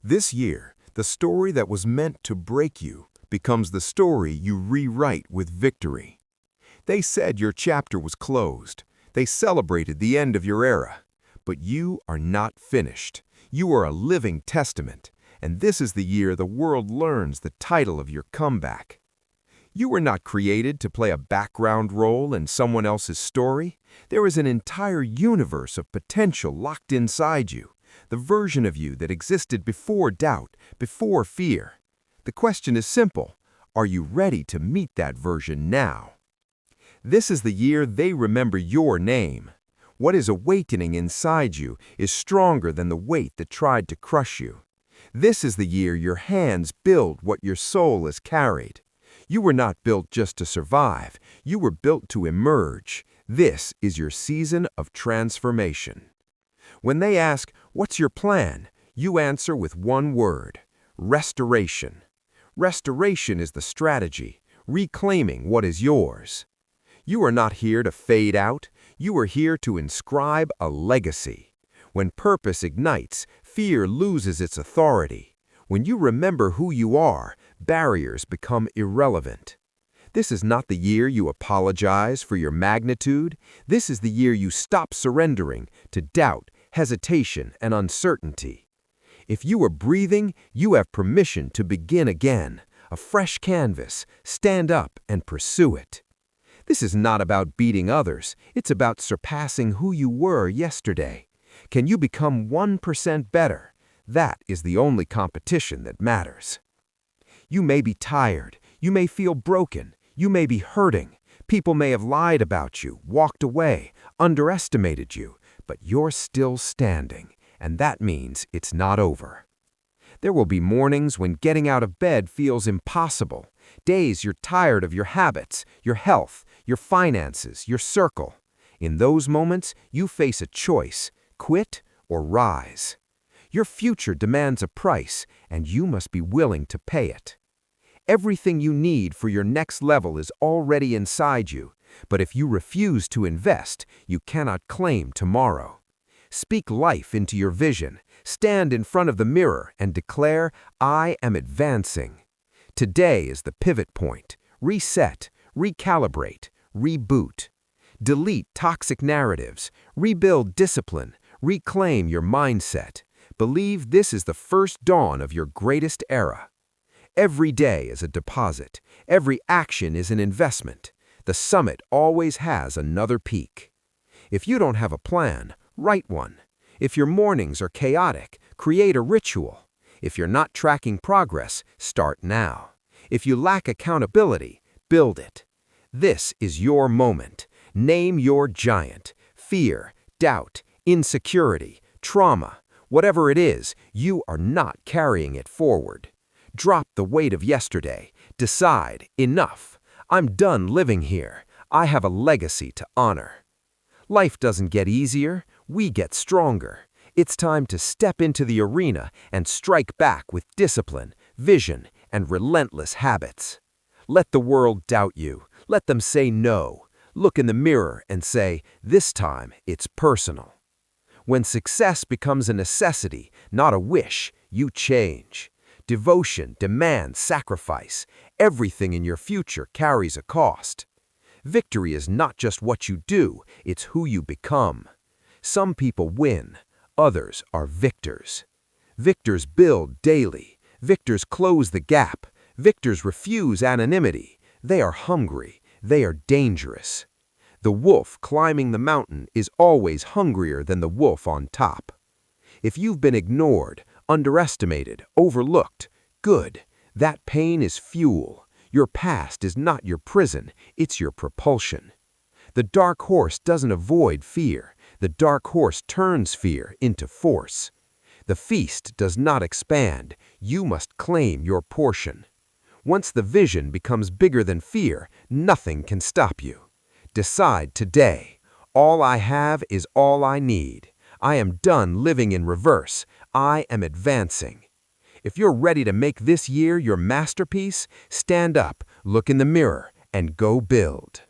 This year, the story that was meant to break you becomes the story you rewrite with victory. They said your chapter was closed. They celebrated the end of your era. But you are not finished. You are a living testament, and this is the year the world learns the title of your comeback. You were not created to play a background role in someone else's story. There is an entire universe of potential locked inside you, the version of you that existed before doubt, before fear. The question is simple. Are you ready to meet that version now? This is the year they remember your name. What is awakening inside you is stronger than the weight that tried to crush you. This is the year your hands build what your soul has carried. You were not built just to survive. You were built to emerge. This is your season of transformation. When they ask, "What's your plan?" you answer with one word: restoration. Restoration is the strategy, reclaiming what is yours. You are not here to fade out. You are here to inscribe a legacy. When purpose ignites, fear loses its authority. When you remember who you are, barriers become irrelevant. This is not the year you apologize for your magnitude. This is the year you stop surrendering to doubt, hesitation, and uncertainty. If you are breathing, you have permission to begin again. A fresh canvas. Stand up and pursue it. This is not about beating others. It's about surpassing who you were yesterday. Can you become 1% better? That is the only competition that matters. You may be tired. You may feel broken. You may be hurting. People may have lied about you, walked away, underestimated you, but you're still standing, and that means it's not over. There will be mornings when getting out of bed feels impossible, days you're tired of your habits, your health, your finances, your circle. In those moments, you face a choice: quit or rise. Your future demands a price, and you must be willing to pay it. Everything you need for your next level is already inside you, but if you refuse to invest, you cannot claim tomorrow. Speak life into your vision. Stand in front of the mirror and declare, "I am advancing." Today is the pivot point. Reset, recalibrate, reboot. Delete toxic narratives. Rebuild discipline. Reclaim your mindset. Believe this is the first dawn of your greatest era. Every day is a deposit. Every action is an investment. The summit always has another peak. If you don't have a plan, write one. If your mornings are chaotic, create a ritual. If you're not tracking progress, start now. If you lack accountability, build it. This is your moment. Name your giant. Fear, doubt, insecurity, trauma. Whatever it is, you are not carrying it forward. Drop the weight of yesterday. Decide, enough. I'm done living here. I have a legacy to honor. Life doesn't get easier, we get stronger. It's time to step into the arena and strike back with discipline, vision, and relentless habits. Let the world doubt you. Let them say no. Look in the mirror and say, "This time it's personal." When success becomes a necessity, not a wish, you change. Devotion demands sacrifice. Everything in your future carries a cost. Victory is not just what you do, it's who you become. Some people win, others are victors. Victors build daily. Victors close the gap. Victors refuse anonymity. They are hungry. They are dangerous. The wolf climbing the mountain is always hungrier than the wolf on top. If you've been ignored, underestimated, overlooked, good. That pain is fuel. Your past is not your prison, it's your propulsion. The dark horse doesn't avoid fear. The dark horse turns fear into force. The feast does not expand. You must claim your portion. Once the vision becomes bigger than fear, nothing can stop you. Decide today. All I have is all I need. I am done living in reverse. I am advancing. If you're ready to make this year your masterpiece, stand up, look in the mirror, and go build.